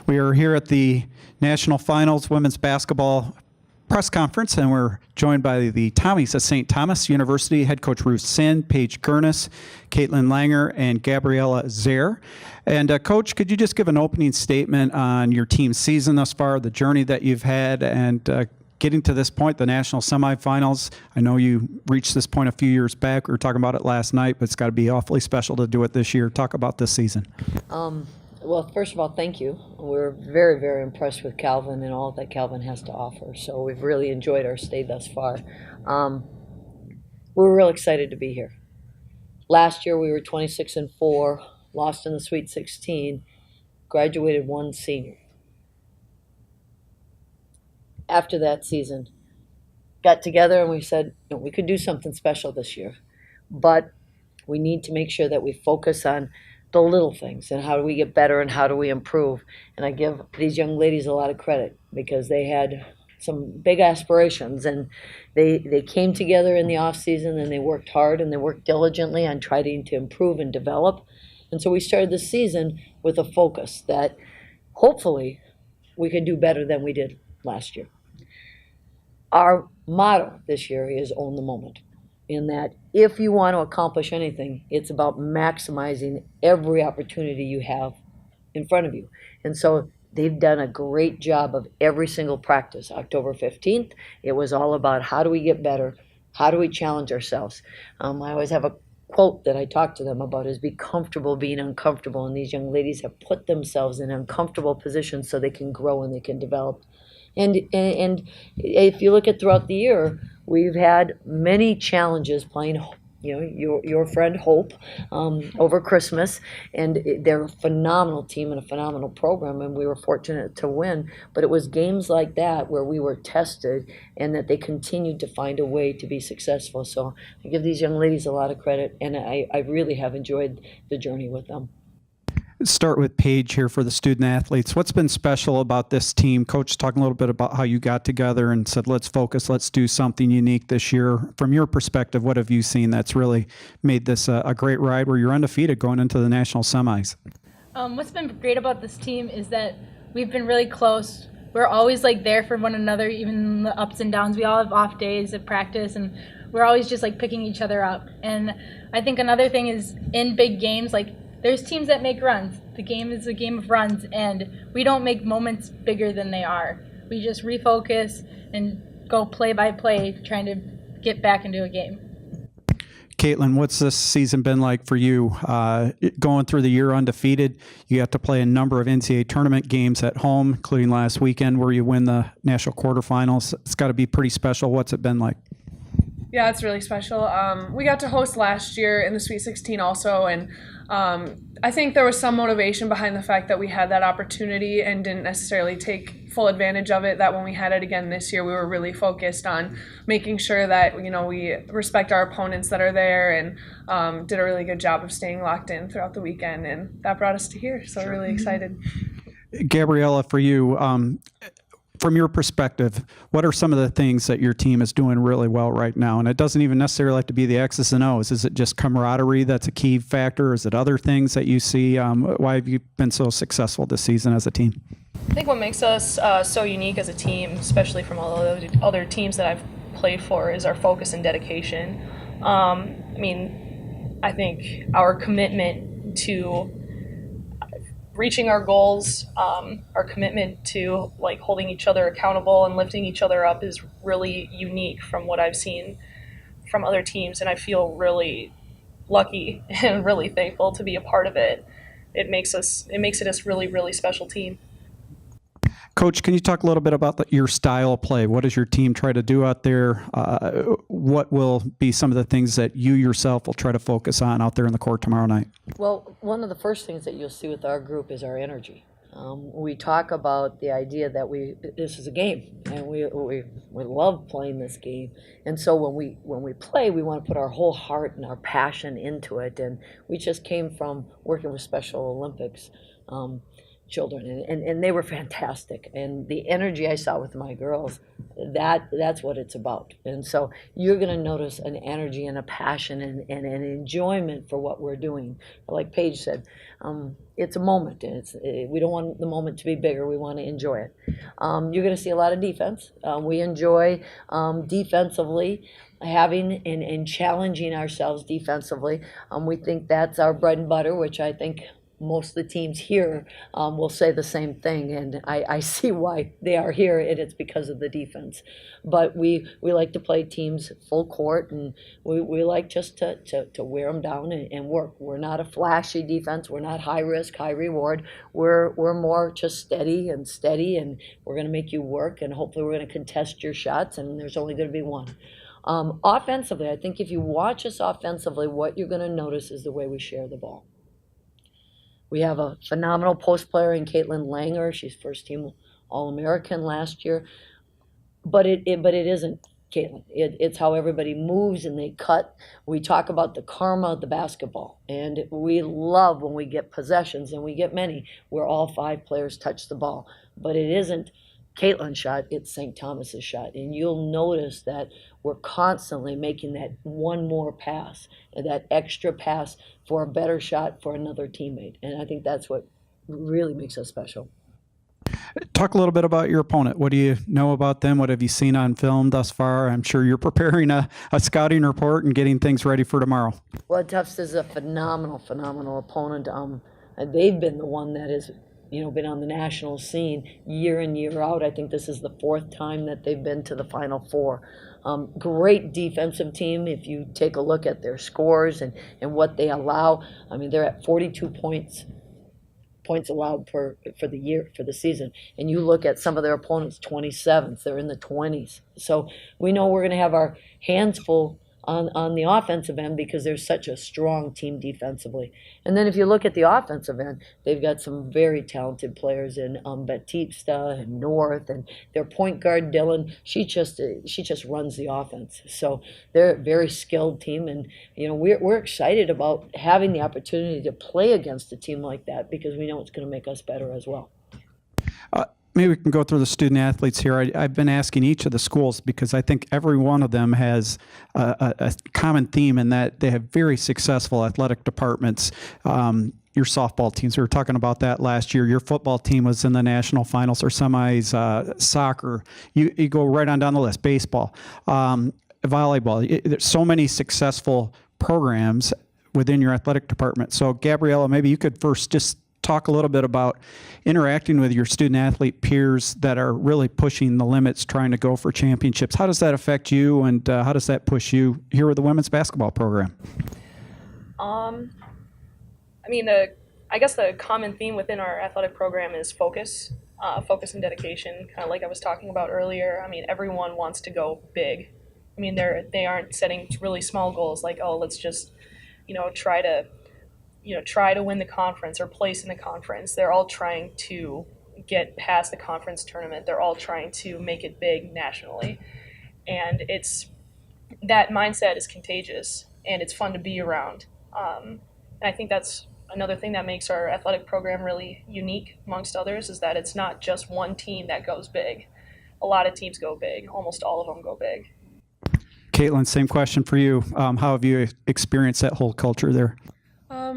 We are here at the National Finals Women's Basketball Press Conference, and we're joined by the Tommies of St. Thomas University, head coach Ruth Sinn, Paige Gurnis, Caitlin Langer, and Gabriella Zaire. And Coach, could you just give an opening statement on your team's season thus far, the journey that you've had, and getting to this point, the national semifinals? I know you reached this point a few years back. We were talking about it last night, but it's got to be awfully special to do it this year. Talk about this season. Well, first of all, thank you. We're very, very impressed with Calvin and all that Calvin has to offer. So we've really enjoyed our stay thus far. We're real excited to be here. Last year we were 26-4, lost in the Sweet 16, graduated one senior. After that season, got together and we said, we could do something special this year, but we need to make sure that we focus on the little things and how do we get better and how do we improve. And I give these young ladies a lot of credit because they had some big aspirations, and they came together in the off season and they worked hard and they worked diligently on trying to improve and develop. And so we started the season with a focus that hopefully we can do better than we did last year. Our motto this year is own the moment, in that if you want to accomplish anything, it's about maximizing every opportunity you have in front of you. And so they've done a great job of every single practice. October 15th, it was all about how do we get better, how do we challenge ourselves. I always have a quote that I talk to them about is be comfortable being uncomfortable, and these young ladies have put themselves in uncomfortable positions so they can grow and they can develop. And if you look at throughout the year, we've had many challenges playing, your friend Hope over Christmas, and they're a phenomenal team and a phenomenal program, and we were fortunate to win. But it was games like that where we were tested and that they continued to find a way to be successful. So I give these young ladies a lot of credit, and I really have enjoyed the journey with them. Start with Paige here for the student athletes. What's been special about this team? Coach, talking a little bit about how you got together and said, let's focus, let's do something unique this year. From your perspective, what have you seen that's really made this a great ride where you're undefeated going into the national semis? What's been great about this team is that we've been really close. We're always there for one another, even in the ups and downs. We all have off days of practice, and we're always just picking each other up. And I think another thing is in big games, there's teams that make runs. The game is a game of runs, and we don't make moments bigger than they are. We just refocus and go play by play, trying to get back into a game. Caitlin, what's this season been like for you? Going through the year undefeated, you have to play a number of NCAA tournament games at home, including last weekend where you win the national quarterfinals. It's got to be pretty special. What's it been like? Yeah, it's really special. We got to host last year in the Sweet 16 also, and I think there was some motivation behind the fact that we had that opportunity and didn't necessarily take full advantage of it, that when we had it again this year, we were really focused on making sure that, we respect our opponents that are there, and did a really good job of staying locked in throughout the weekend, and that brought us to here, so we're really excited. Gabriella, for you, from your perspective, what are some of the things that your team is doing really well right now? And it doesn't even necessarily have to be the X's and O's. Is it just camaraderie that's a key factor? Is it other things that you see? Why have you been so successful this season as a team? I think what makes us so unique as a team, especially from all the other teams that I've played for, is our focus and dedication. I think our commitment to reaching our goals, our commitment to holding each other accountable and lifting each other up is really unique from what I've seen from other teams, and I feel really lucky and really thankful to be a part of it. It makes it a really, really special team. Coach, can you talk a little bit about your style of play? What does your team try to do out there? What will be some of the things that you yourself will try to focus on out there in the court tomorrow night? Well, one of the first things that you'll see with our group is our energy. We talk about the idea that this is a game, and we love playing this game. And so when we play, we want to put our whole heart and our passion into it. And we just came from working with Special Olympics. children, and they were fantastic. And the energy I saw with my girls, that's what it's about. And so you're going to notice an energy and a passion and an enjoyment for what we're doing. Like Paige said, it's a moment, and we don't want the moment to be bigger. We want to enjoy it. You're going to see a lot of defense. We enjoy defensively having and challenging ourselves defensively. We think that's our bread and butter, which I think most of the teams here will say the same thing, and I see why they are here, and it's because of the defense. But we like to play teams full court, and we like just to wear them down and work. We're not a flashy defense. We're not high risk, high reward. We're more just steady, and we're going to make you work, and hopefully we're going to contest your shots, and there's only going to be one. Offensively, I think if you watch us offensively, what you're going to notice is the way we share the ball. We have a phenomenal post player in Caitlin Langer. She's first team All-American last year. But it isn't Caitlin. It's how everybody moves and they cut. We talk about the karma of the basketball. And we love when we get possessions, and we get many, where all 5 players touch the ball. But it isn't Caitlin's shot, it's St. Thomas's shot. And you'll notice that we're constantly making that one more pass, and that extra pass for a better shot for another teammate. And I think that's what really makes us special. Talk a little bit about your opponent. What do you know about them? What have you seen on film thus far? I'm sure you're preparing a scouting report and getting things ready for tomorrow. Well, Tufts is a phenomenal opponent. They've been the one that has been on the national scene year in, year out. I think this is the 4th time that they've been to the Final Four. Great defensive team. If you take a look at their scores and what they allow, I mean, they're at 42 points allowed for the season. And you look at some of their opponents, 27th, they're in the 20s. So we know we're going to have our hands full on the offensive end because there's such a strong team defensively. And then if you look at the offensive end, they've got some very talented players in Batista and North, and their point guard Dylan. She just runs the offense. So they're a very skilled team, and we're excited about having the opportunity to play against a team like that because we know it's going to make us better as well. Maybe we can go through the student athletes here. I've been asking each of the schools because I think every one of them has a common theme in that they have very successful athletic departments. Your softball teams, we were talking about that last year. Your football team was in the national finals or semis. Soccer, you go right on down the list. Baseball, volleyball. There's so many successful programs within your athletic department. So, Gabriella, maybe you could first just talk a little bit about interacting with your student athlete peers that are really pushing the limits, trying to go for championships. How does that affect you, and how does that push you here with the women's basketball program? I guess the common theme within our athletic program is focus and dedication, kind of like I was talking about earlier. I mean, everyone wants to go big. I mean, they aren't setting really small goals like, oh, let's just, try to win the conference or place in the conference. They're all trying to get past the conference tournament. They're all trying to make it big nationally. And that mindset is contagious, and it's fun to be around. And I think that's another thing that makes our athletic program really unique amongst others, is that it's not just one team that goes big. A lot of teams go big. Almost all of them go big. Caitlin, same question for you. How have you experienced that whole culture there?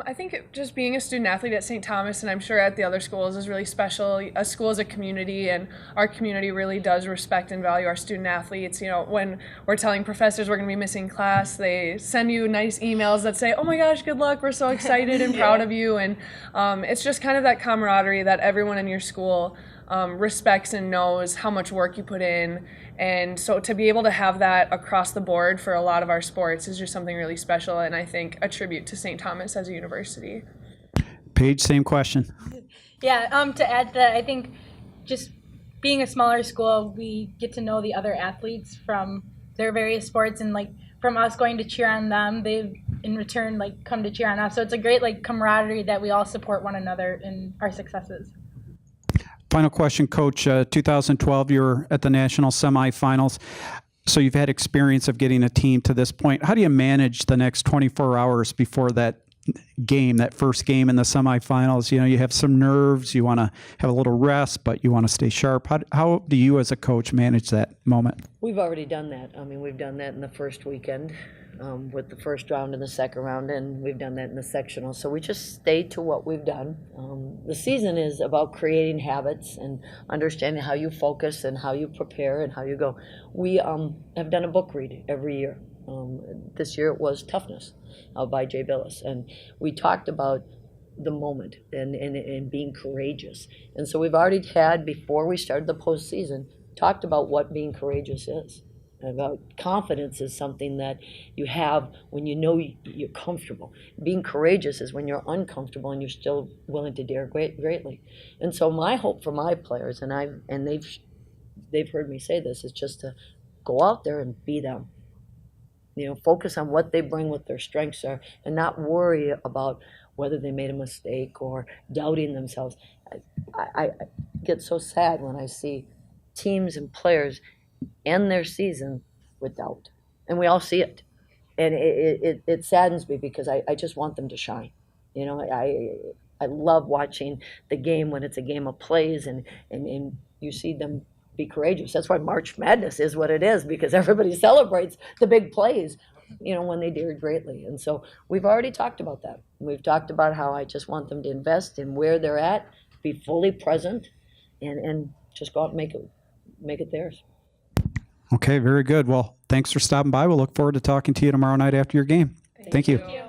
I think just being a student athlete at St. Thomas, and I'm sure at the other schools, is really special. A school is a community, and our community really does respect and value our student athletes. When we're telling professors we're going to be missing class, they send you nice emails that say, oh my gosh, good luck, we're so excited and proud of you. And it's just kind of that camaraderie that everyone in your school respects and knows how much work you put in. And so to be able to have that across the board for a lot of our sports is just something really special, and I think a tribute to St. Thomas as a university. Paige, same question. Yeah, to add to that, I think just being a smaller school, we get to know the other athletes from their various sports, and from us going to cheer on them, they in return come to cheer on us. So it's a great camaraderie that we all support one another in our successes. Final question, Coach. 2012, you were at the national semifinals. So you've had experience of getting a team to this point. How do you manage the next 24 hours before that game, that first game in the semifinals? You know, you have some nerves, you want to have a little rest, but you want to stay sharp. How do you as a coach manage that moment? We've already done that. I mean, we've done that in the first weekend with the first round and the second round, and we've done that in the sectional. So we just stay to what we've done. The season is about creating habits and understanding how you focus and how you prepare and how you go. We have done a book read every year. This year it was Toughness by Jay Billis, and we talked about the moment and being courageous. And so we've already had, before we started the postseason, talked about what being courageous is. About confidence is something that you have when you know you're comfortable. Being courageous is when you're uncomfortable and you're still willing to dare greatly. And so my hope for my players, and they've heard me say this, is just to go out there and be them. You know, focus on what they bring, what their strengths are, and not worry about whether they made a mistake or doubting themselves. I get so sad when I see teams and players end their season with doubt, and we all see it, and it saddens me because I just want them to shine. You know, I love watching the game when it's a game of plays, and you see them be courageous. That's why March Madness is what it is, because everybody celebrates the big plays, you know, when they dared greatly. And so we've already talked about that. We've talked about how I just want them to invest in where they're at, be fully present, and just go out and make it theirs. Okay, very good. Well, thanks for stopping by. We'll look forward to talking to you tomorrow night after your game. Thank you.